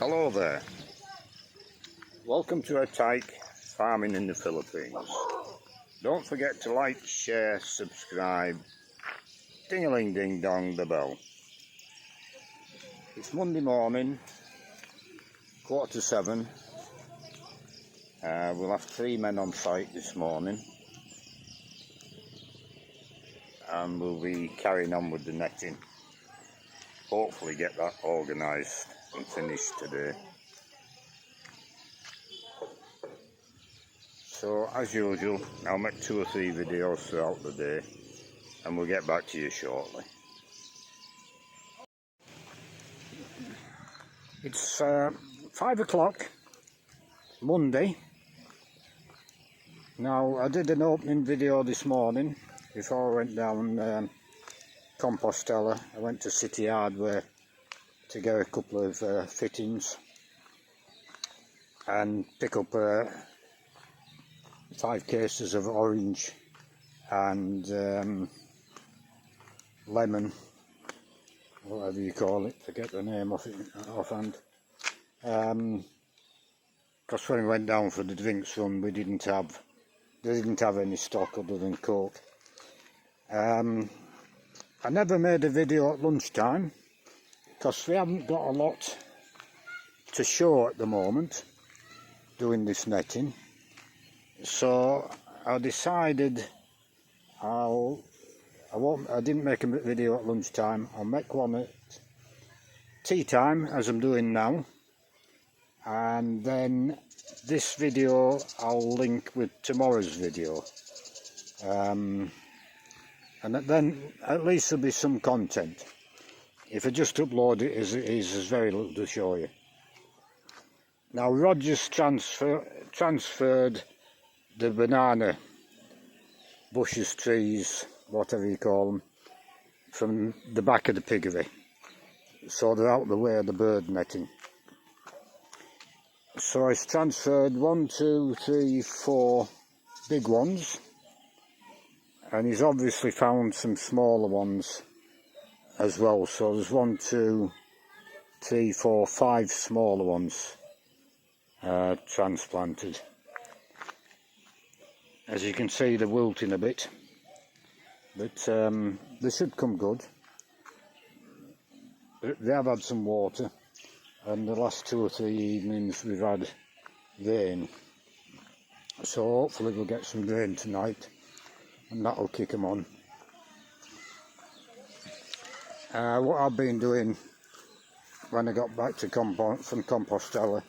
Hello there, welcome to a tyke farming in the Philippines. Don't forget to like, share, subscribe, ding-a-ling ding dong the bell. It's Monday morning, 7:15. We'll have 3 men on site this morning and we'll be carrying on with the netting. Hopefully get that organised and finished today. So as usual, I'll make 2 or 3 videos throughout the day and we'll get back to you shortly. It's 5 o'clock Monday. Now I did an opening video this morning before I went down Compostela. I went to City Hardware to get a couple of fittings and pick up 5 cases of orange and lemon, whatever you call it, forget the name of it offhand. Because when we went down for the drinks run, they didn't have any stock other than Coke. I never made a video at lunchtime because we haven't got a lot to show at the moment doing this netting. So I decided I didn't make a video at lunchtime. I'll make one at tea time, as I'm doing now, and then this video I'll link with tomorrow's video, and then at least there'll be some content. If I just upload it as it is, there's very little to show you. Now Roger's transferred the banana bushes, trees, whatever you call them, from the back of the piggery, so they're out of the way of the bird netting. So he's transferred 1, 2, 3, 4 big ones, and he's obviously found some smaller ones as well. So there's 1, 2, 3, 4, 5 smaller ones transplanted. As you can see, they're wilting a bit, but they should come good. They have had some water, and the last 2 or 3 evenings we've had rain, so hopefully we'll get some rain tonight and that'll kick them on. What I've been doing when I got back to from Compostela,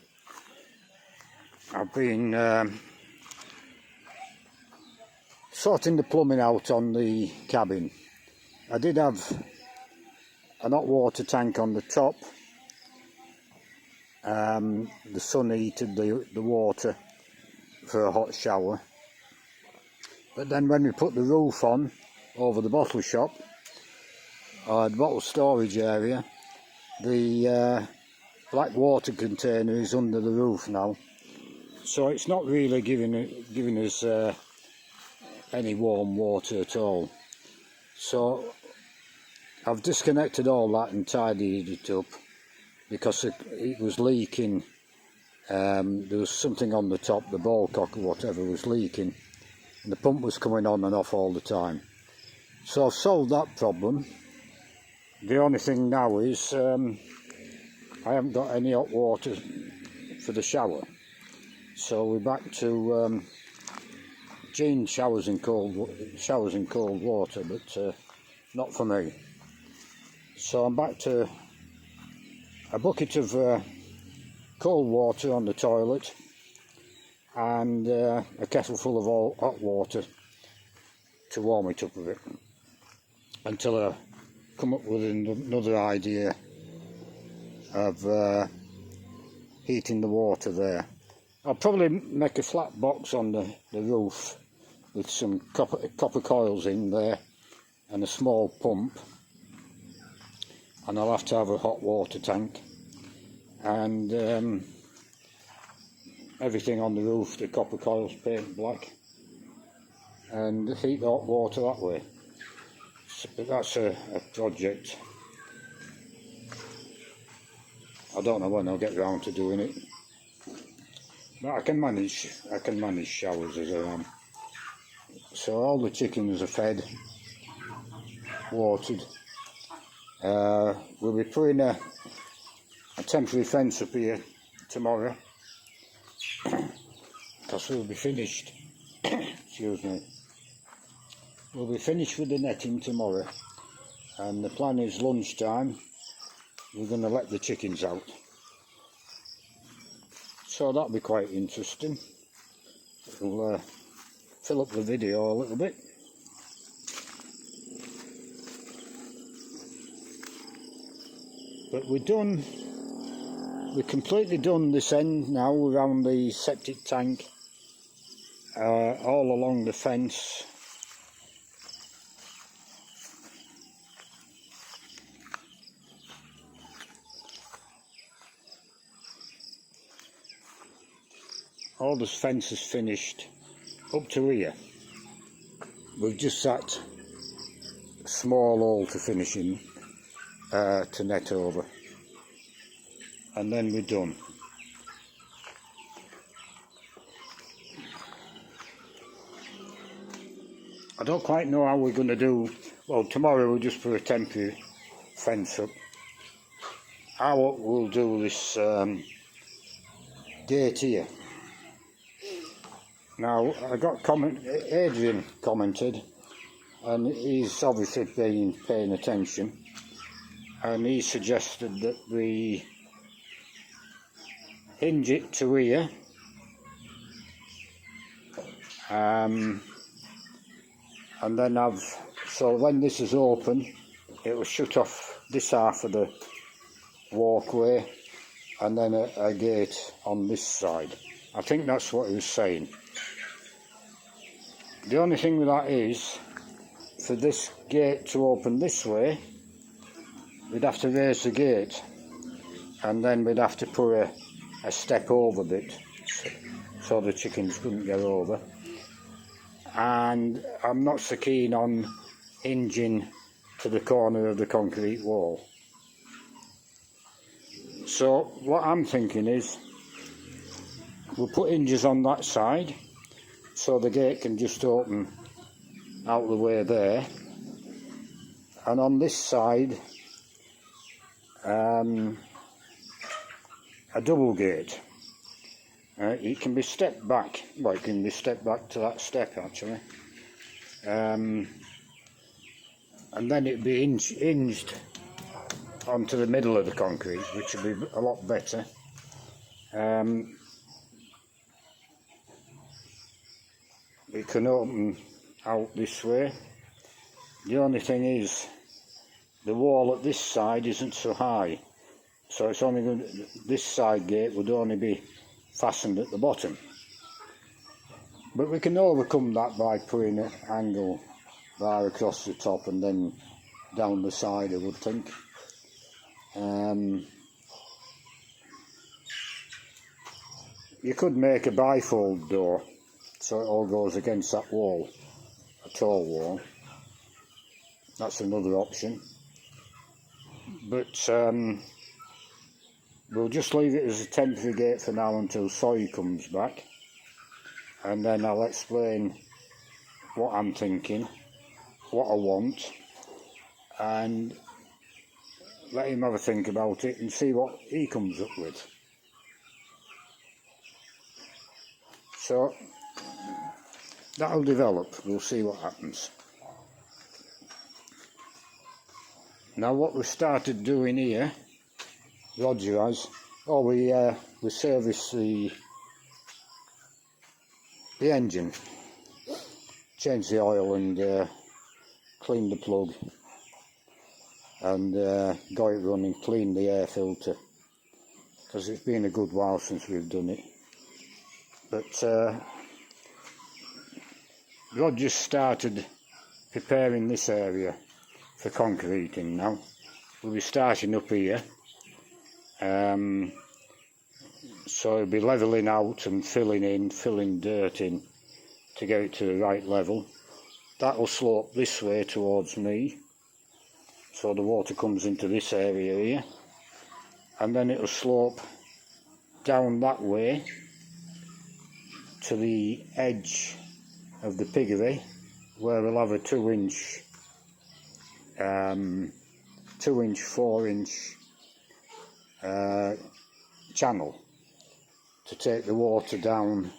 I've been sorting the plumbing out on the cabin. I did have an hot water tank on the top. The sun heated the water for a hot shower, but then when we put the roof on over the bottle shop, the bottle storage area, the black water container is under the roof now, so it's not really giving us any warm water at all. So I've disconnected all that and tidied it up because it was leaking. There was something on the top, the ball cock or whatever was leaking, and the pump was coming on and off all the time. So I've solved that problem. The only thing now is I haven't got any hot water for the shower, so we're back to Jean showers in cold water, but not for me. So I'm back to a bucket of cold water on the toilet and a kettle full of hot water to warm it up a bit until I come up with another idea of heating the water there. I'll probably make a flat box on the roof with some copper coils in there and a small pump, and I'll have to have a hot water tank and everything on the roof, the copper coils paint black, and heat the hot water that way. So that's a project I don't know when I'll get round to doing it, but I can manage showers as I am. So all the chickens are fed, watered. We'll be putting a temporary fence up here tomorrow, because we'll be finished. Excuse me. We'll be finished with the netting tomorrow, and the plan is lunchtime we're going to let the chickens out. So that'll be quite interesting. We'll fill up the video a little bit. But we're completely done this end now around the septic tank, all along the fence. All the fence is finished up to here. We've just that small hole to finish in, to net over, and then we're done. I don't quite know how we're going to do. Well, tomorrow we'll just put a temporary fence up. How we'll do this gate here. Now, I got Adrian commented, and he's obviously been paying attention, and he suggested that we hinge it to here, and then so when this is open, it will shut off this half of the walkway, and then a gate on this side. I think that's what he was saying. The only thing with that is, for this gate to open this way, we'd have to raise the gate, and then we'd have to put a step over bit, so the chickens couldn't get over. And I'm not so keen on hinging to the corner of the concrete wall. So what I'm thinking is, we'll put hinges on that side, so the gate can just open out of the way there, and on this side a double gate. It can be stepped back, well, it can be stepped back to that step actually, and then it'd be hinged onto the middle of the concrete, which would be a lot better. It can open out this way. The only thing is, the wall at this side isn't so high, so it's only going to, this side gate would only be fastened at the bottom. But we can overcome that by putting an angle bar across the top and then down the side, I would think. You could make a bifold door, so it all goes against that wall, a tall wall. That's another option. But we'll just leave it as a temporary gate for now until Soy comes back, and then I'll explain what I'm thinking, what I want, and let him have a think about it and see what he comes up with. So that'll develop, we'll see what happens. Now what we started doing here, Roger has, we service the engine, change the oil and clean the plug, and got it running, clean the air filter, because it's been a good while since we've done it. But Roger started preparing this area for concreting now. We'll be starting up here, so he'll be levelling out and filling dirt in to get it to the right level. That'll slope this way towards me, so the water comes into this area here, and then it'll slope down that way to the edge of the piggery, where we'll have a 2-inch, 4-inch channel to take the water down.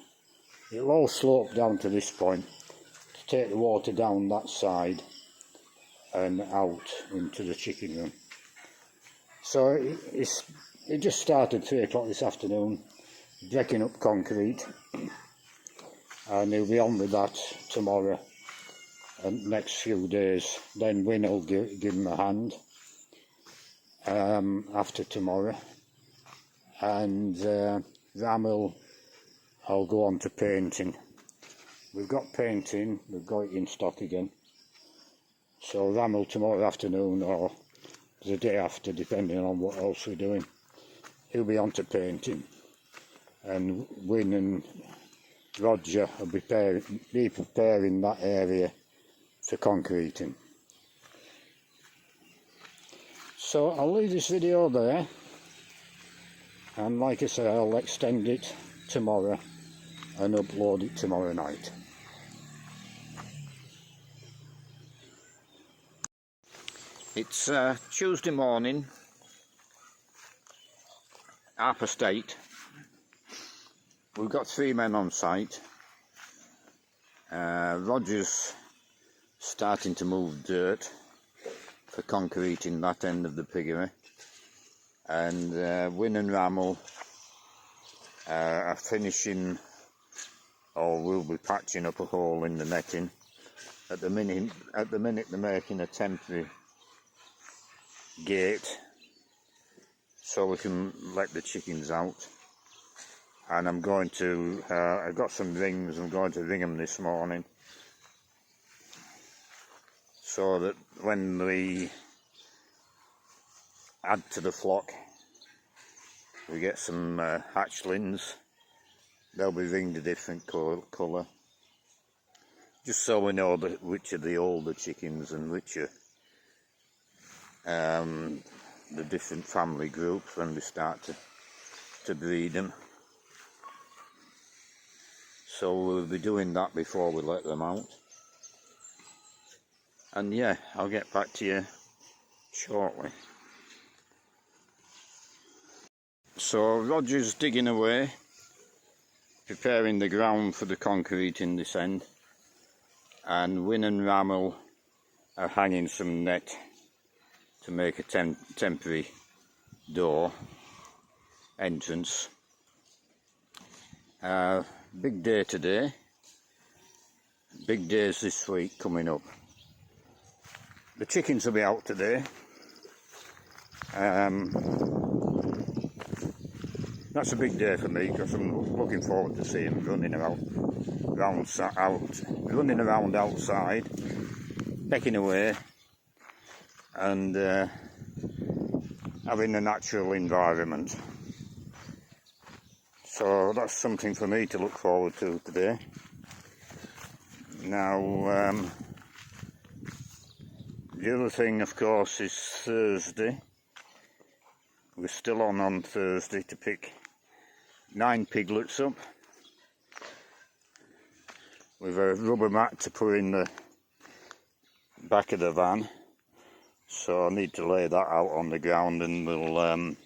It'll all slope down to this point to take the water down that side and out into the chicken run. So it just started 3 o'clock this afternoon, breaking up concrete, and he'll be on with that tomorrow and next few days. Then Win will give him a hand after tomorrow, and I'll go on to painting. We've got painting, we've got it in stock again. So Raffle tomorrow afternoon or the day after, depending on what else we're doing, he'll be on to painting. And Win and Roger will be preparing that area for concreting. So I'll leave this video there, and like I say, I'll extend it tomorrow and upload it tomorrow night. It's Tuesday morning, 8:30. We've got 3 men on site. Roger's starting to move dirt for concreting that end of the piggery, and Win and Raffle are finishing, or will be patching up a hole in the netting. At the minute they're making a temporary gate so we can let the chickens out. And I'm going to, I've got some rings, I'm going to ring them this morning, so that when we add to the flock, we get some hatchlings, they'll be ringed a different colour, just so we know which are the older chickens and which are the different family groups when we start to breed them. So we'll be doing that before we let them out. And yeah, I'll get back to you shortly. So Roger's digging away, preparing the ground for the concrete in this end, and Win and Raffle are hanging some net to make a temporary door entrance. Big day today, big days this week coming up. The chickens will be out today. That's a big day for me, because I'm looking forward to seeing them running around outside, pecking away, and having a natural environment. So that's something for me to look forward to today. Now, the other thing, of course, is Thursday. We're still on Thursday to pick 9 piglets up with a rubber mat to put in the back of the van. So I need to lay that out on the ground, and we'll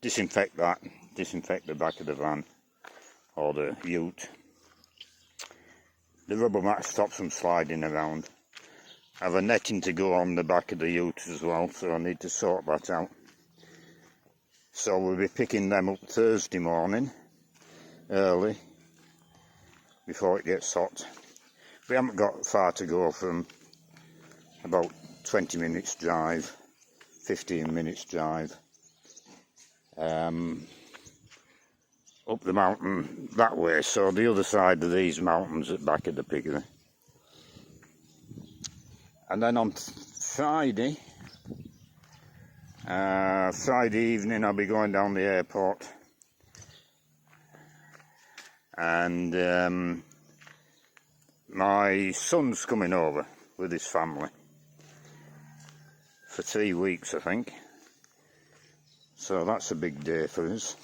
disinfect the back of the van or the ute. The rubber mat stops them sliding around. I have a netting to go on the back of the ute as well, so I need to sort that out. So we'll be picking them up Thursday morning, early, before it gets hot. We haven't got far to go, from about 20 minutes drive, 15 minutes drive, up the mountain that way, so the other side of these mountains at the back of the piggery. And then on Friday evening, I'll be going down the airport, and my son's coming over with his family for 3 weeks, I think. So that's a big day for us.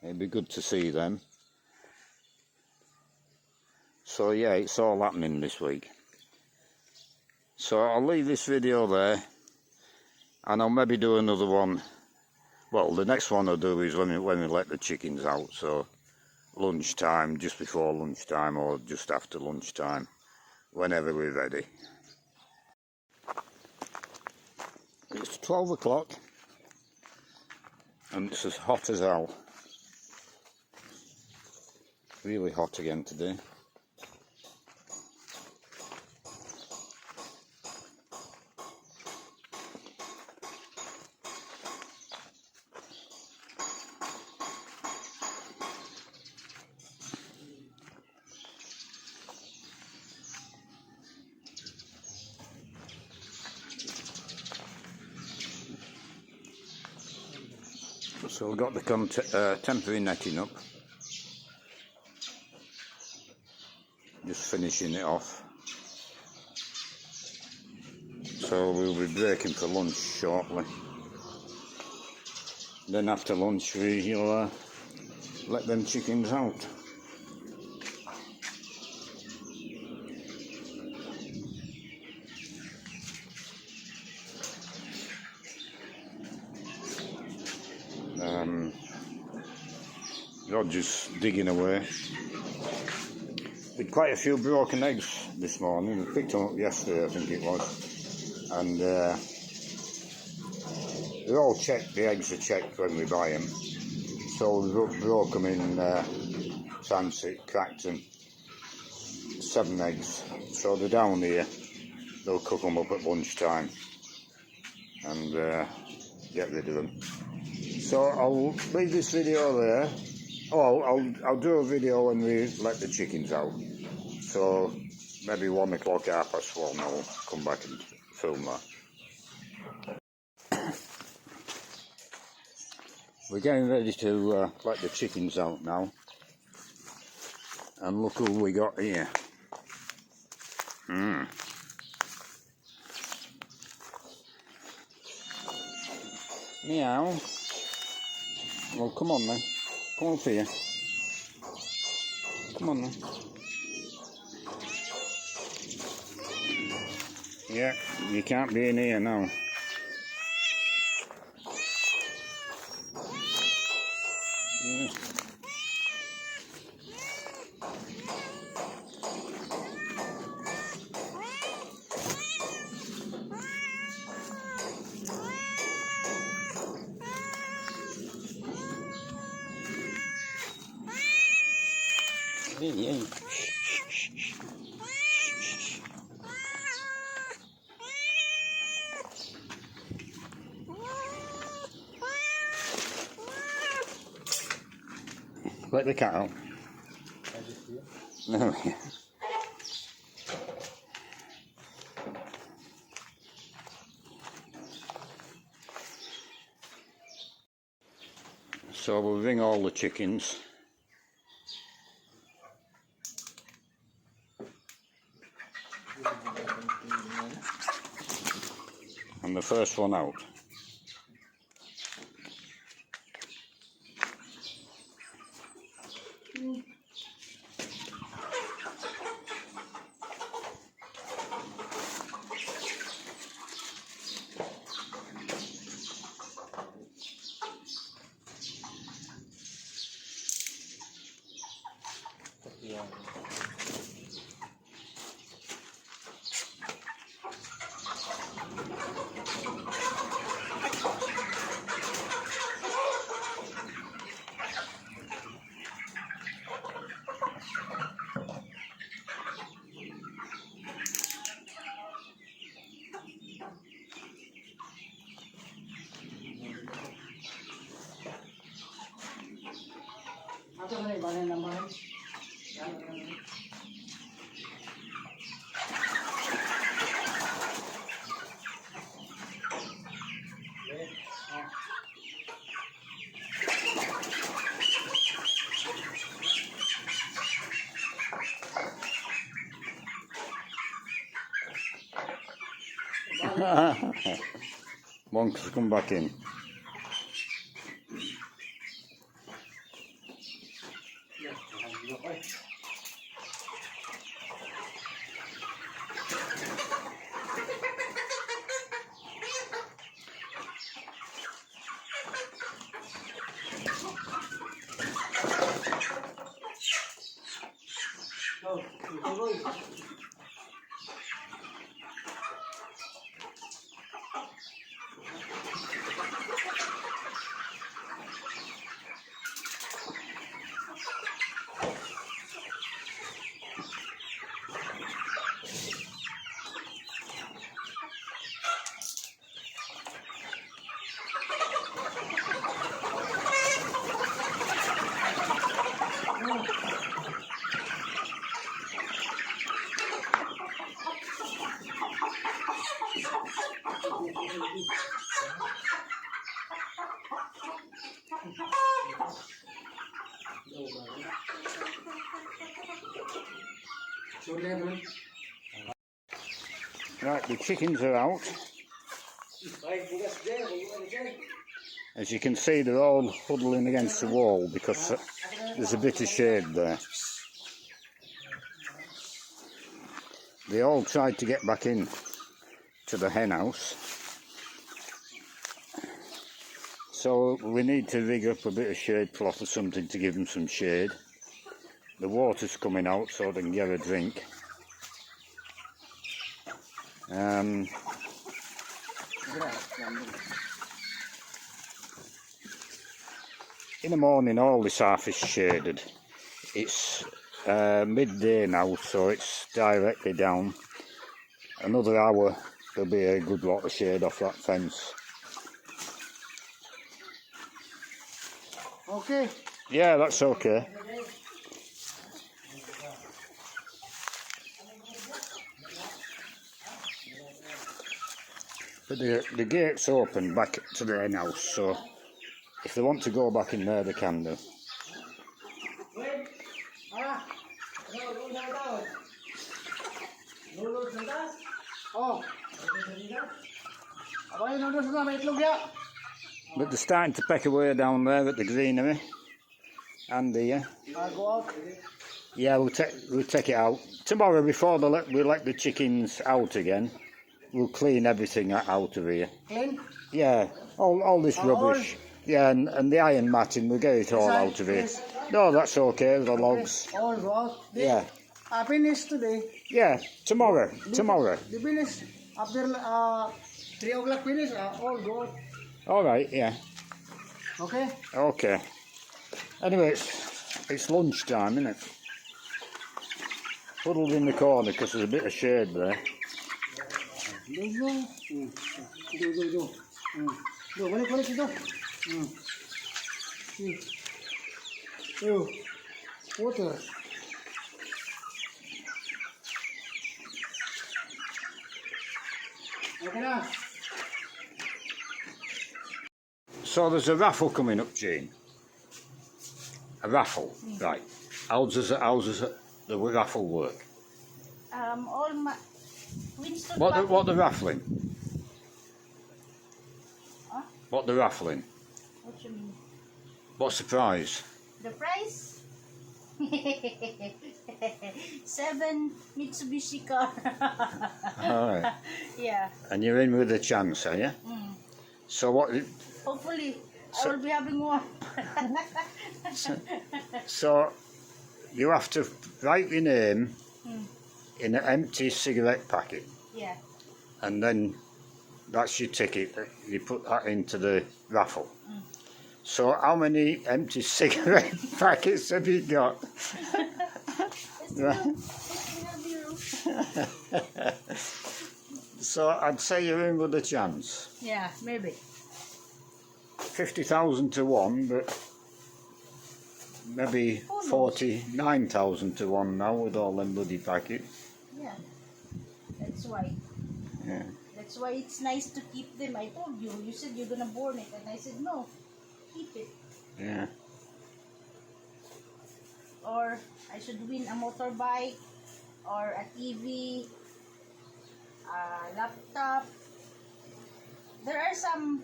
It'd be good to see them. So yeah, it's all happening this week. So I'll leave this video there, and I'll maybe do another one. Well, the next one I'll do is when we let the chickens out, so lunchtime, just before lunchtime or just after lunchtime, whenever we're ready. It's 12 o'clock and it's as hot as hell. Really hot again today. So we've got the temporary netting up. Just finishing it off. So we'll be breaking for lunch shortly. Then after lunch we'll let them chickens out. They're just digging away. With quite a few broken eggs this morning. We picked them up yesterday, I think it was. And they're all checked, the eggs are checked when we buy them. So we broke them in transit, cracked them. 7 eggs. So they're down here. They'll cook them up at lunchtime and get rid of them. So I'll leave this video there. Oh, I'll do a video when we let the chickens out. So maybe 1 o'clock, 1:30, I'll come back and film that. We're getting ready to let the chickens out now. And look who we got here. Meow. Well, come on then. Come up here. Come on then. Yeah, you can't be in here now. Yeah. Yeah. Let the cat out. No, yeah. So we'll ring all the chickens. And the first one out. Monk's come back in. Right, the chickens are out. As you can see, they're all huddling against the wall because there's a bit of shade there. They all tried to get back in to the hen house, so we need to rig up a bit of shade cloth or something to give them some shade. The water's coming out so they can get a drink. In the morning all this half is shaded. It's midday now, so it's directly down. Another hour there'll be a good lot of shade off that fence. Okay. Yeah, that's okay. But the gate's open back to the hen house, so if they want to go back in there they can do. But they're starting to peck away down there at the greenery and here. Yeah, we'll take it out tomorrow before we let the chickens out again. We'll clean everything out of here. Clean? Yeah, all this rubbish. Yeah, and the iron matting, we'll get it all out of here. No, that's okay, the logs. All go out. Yeah. I finished today. Yeah, tomorrow. The finish after 3 o'clock finish, all go out. Alright, yeah. Okay? Okay. Anyway, it's lunchtime, isn't it? Huddled in the corner because there's a bit of shade there. Water. Okay now. So there's a raffle coming up, Jean. A raffle, right. How does the raffle work? All my Winston. What the raffling? Huh? What the raffling? What you mean? What's the prize? The price? 7 Mitsubishi car. Alright. Yeah. And you're in with a chance, are you? Mm. So what? Hopefully, I will be having one. So you have to write your name in an empty cigarette packet. Yeah. And then that's your ticket. You put that into the raffle. So how many empty cigarette packets have you got? So I'd say you're in with a chance. Yeah, maybe. 50,000 to 1, but maybe 49,000 to 1 now with all them bloody packets. Yeah. That's why. Yeah. That's why it's nice to keep them. I told you. You said you're gonna burn it, and I said no. Keep it. Yeah. Or I should win a motorbike, or a TV, a laptop. There are some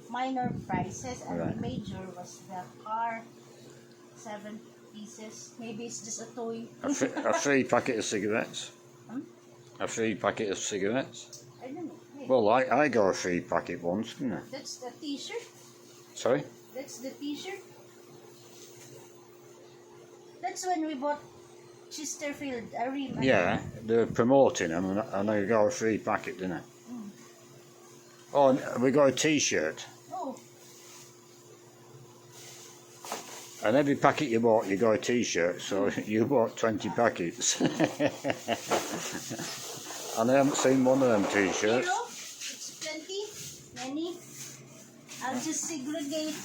minor prizes, and Right. the major was the car, 7 pieces. Maybe it's just a toy. A free packet of cigarettes. Hmm? A free packet of cigarettes. I don't know. Maybe. Well, I got a free packet once, didn't I? That's the T-shirt. Sorry? That's the T-shirt. That's when we bought Chesterfield. I remember. Yeah, they're promoting them, and I got a free packet, didn't I? Oh, and we got a T-shirt. Oh, And every packet you bought, you got a T-shirt, so you bought 20 packets. And I haven't seen one of them T-shirts. you know, it's plenty, many. I'll just segregate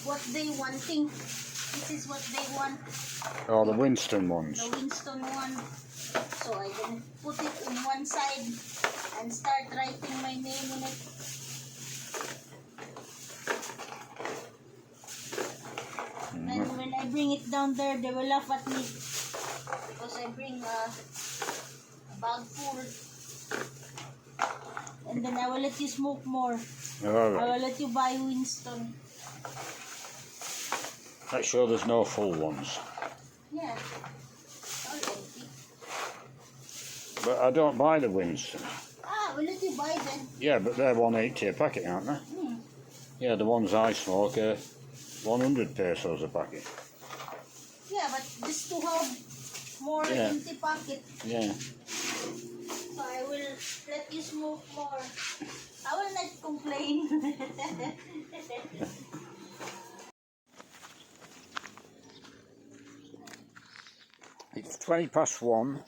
what they wanting. This is what they want. Oh, the Winston ones. The Winston one. So I can put it in one side and start writing my name in it. And when I bring it down there, they will laugh at me because I bring a bag full. And then I will let you smoke more. I Alright. will let you buy Winston. Make sure there's no full ones. Yeah. All empty. But I don't buy the Winston. Ah, will let you buy them. Yeah, but they're 180 a packet, aren't they? Yeah, the ones I smoke are 100 pesos a packet. Yeah, but just to have more empty pocket. Yeah. So I will let you smoke more. I will not complain. It's 1:20,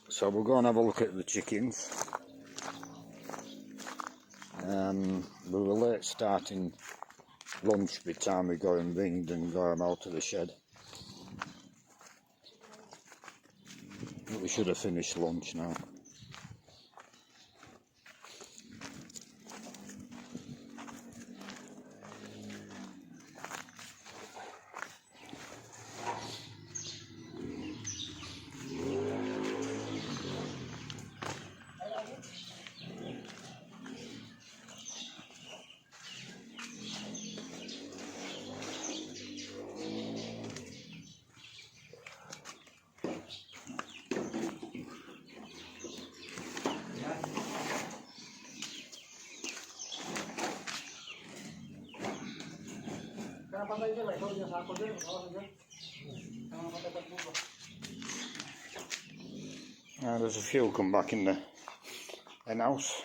so we'll go and have a look at the chickens. We were late starting lunch by the time we got them ringed and got them out of the shed. But we should have finished lunch now. There's a few come back in the hen house.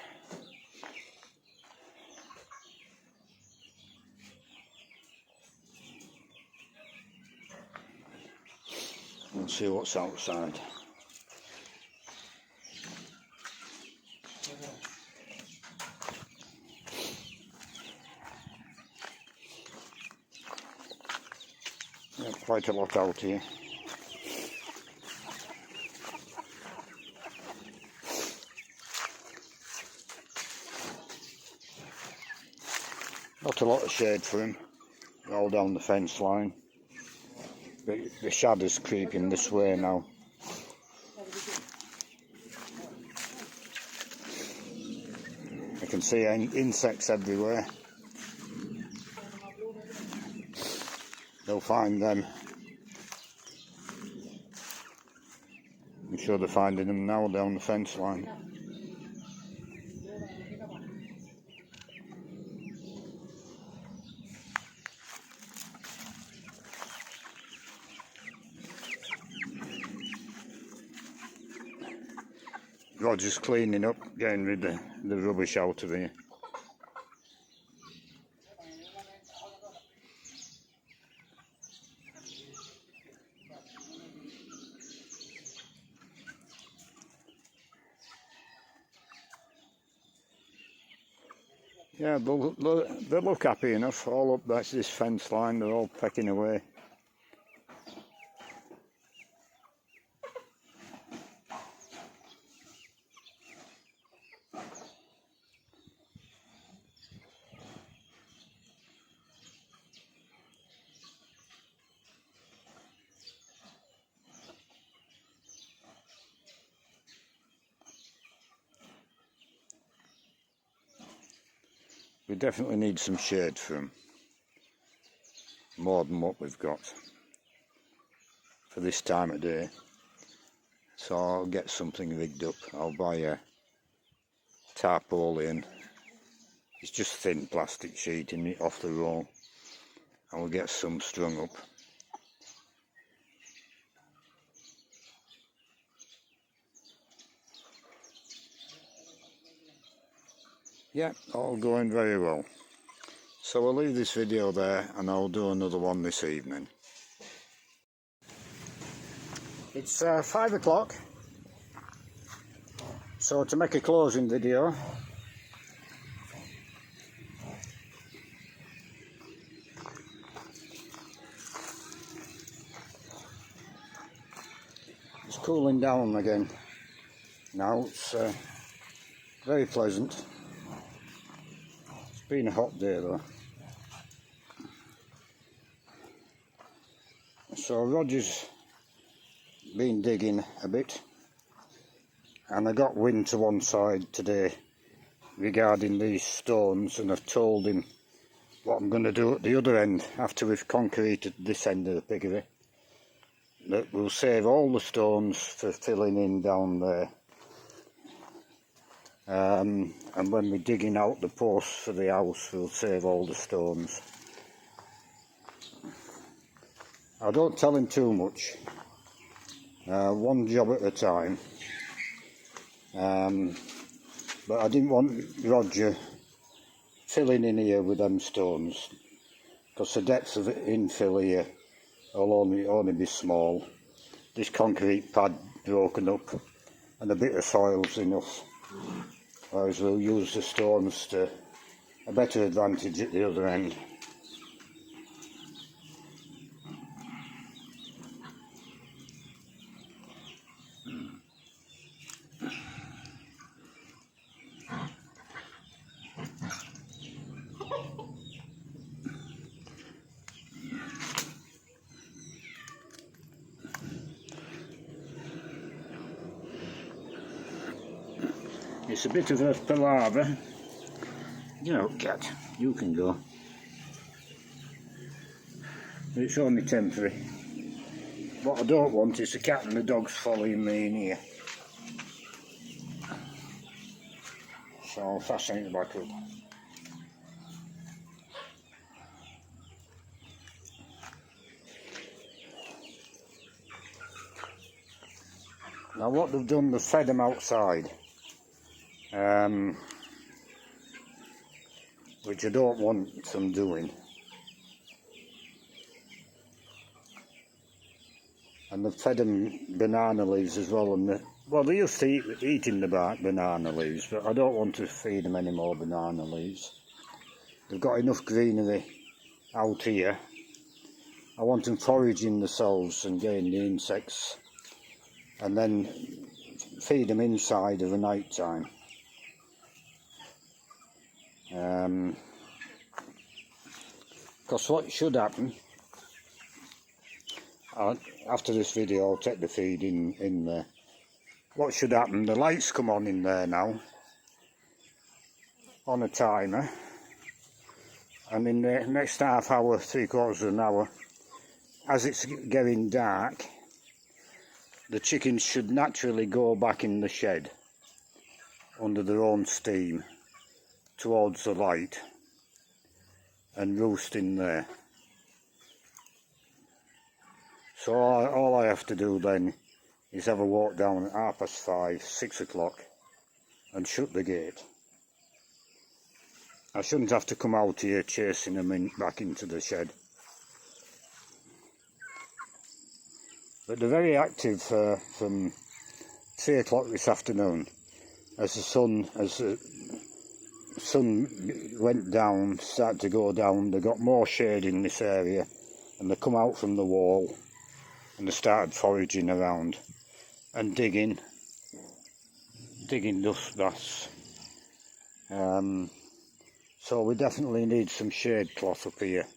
We'll see what's outside. Yeah, quite a lot out here. Not a lot of shade for him, all down the fence line. But the shadow's creeping this way now. I can see insects everywhere. They'll find them. I'm sure they're finding them now down the fence line. Roger's cleaning up, getting rid of the rubbish out of here. Yeah, they look happy enough. All up this fence line, they're all pecking away. We definitely need some shade for them, more than what we've got for this time of day. So I'll get something rigged up. I'll buy a tarpaulin. It's just thin plastic sheet in it off the roll. I will get some strung up. Yeah, all going very well. So we'll leave this video there and I'll do another one this evening. It's 5 o'clock. So to make a closing video, it's cooling down again. Now it's very pleasant. It's been a hot day though. So Roger's been digging a bit, and I got wind to one side today regarding these stones, and I've told him what I'm going to do at the other end after we've concreted this end of the piggery, that we'll save all the stones for filling in down there, and when we're digging out the posts for the house we'll save all the stones. I don't tell him too much, one job at a time, but I didn't want Roger filling in here with them stones, because the depth of infill here will only be small. This concrete pad broken up and a bit of soil's enough, whereas we'll use the stones to a better advantage at the other end. It's a bit of a palaver. You know, cat, you can go. But it's only temporary. What I don't want is the cat and the dogs following me in here. So I'll fasten it back up. Now what they've done, they've fed them outside. Which I don't want them doing. And they've fed them banana leaves as well. And well, they used to eating the banana leaves, but I don't want to feed them any more banana leaves. They've got enough greenery out here. I want them foraging themselves and getting the insects, and then feed them inside of the night time. Because what should happen, after this video I'll take the feed in there. What should happen, the lights come on in there now on a timer, and in the next half hour, 3/4 of an hour, as it's getting dark, the chickens should naturally go back in the shed under their own steam towards the light and roost in there. So all I have to do then is have a walk down at 5:30, 6 o'clock and shut the gate. I shouldn't have to come out here chasing them back into the shed. But they're very active from 3 o'clock this afternoon. As the sun went down, started to go down, they got more shade in this area, and they come out from the wall and they started foraging around and digging dust baths. So we definitely need some shade cloth up here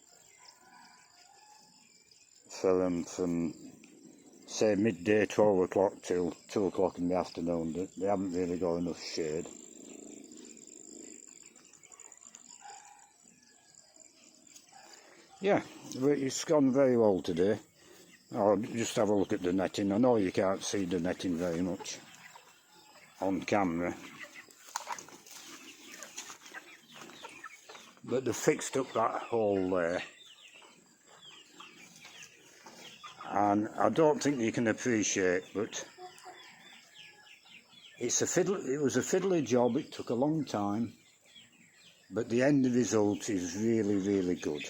for them from say midday, 12 o'clock till 2 o'clock in the afternoon. They haven't really got enough shade. Yeah, it's gone very well today. I'll just have a look at the netting. I know you can't see the netting very much on camera, but they've fixed up that hole there, and I don't think you can appreciate, but it was a fiddly job. It took a long time, but the end result is really, really good.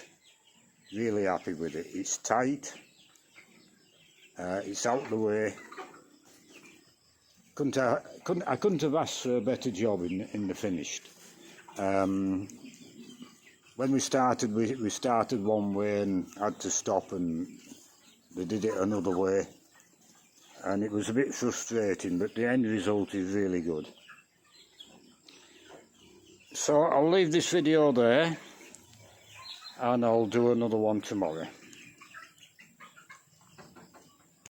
Really happy with it. It's tight, it's out the way. I couldn't have asked for a better job in the finished. When we started one way and had to stop, and they did it another way, and it was a bit frustrating, but the end result is really good. So I'll leave this video there, and I'll do another one tomorrow.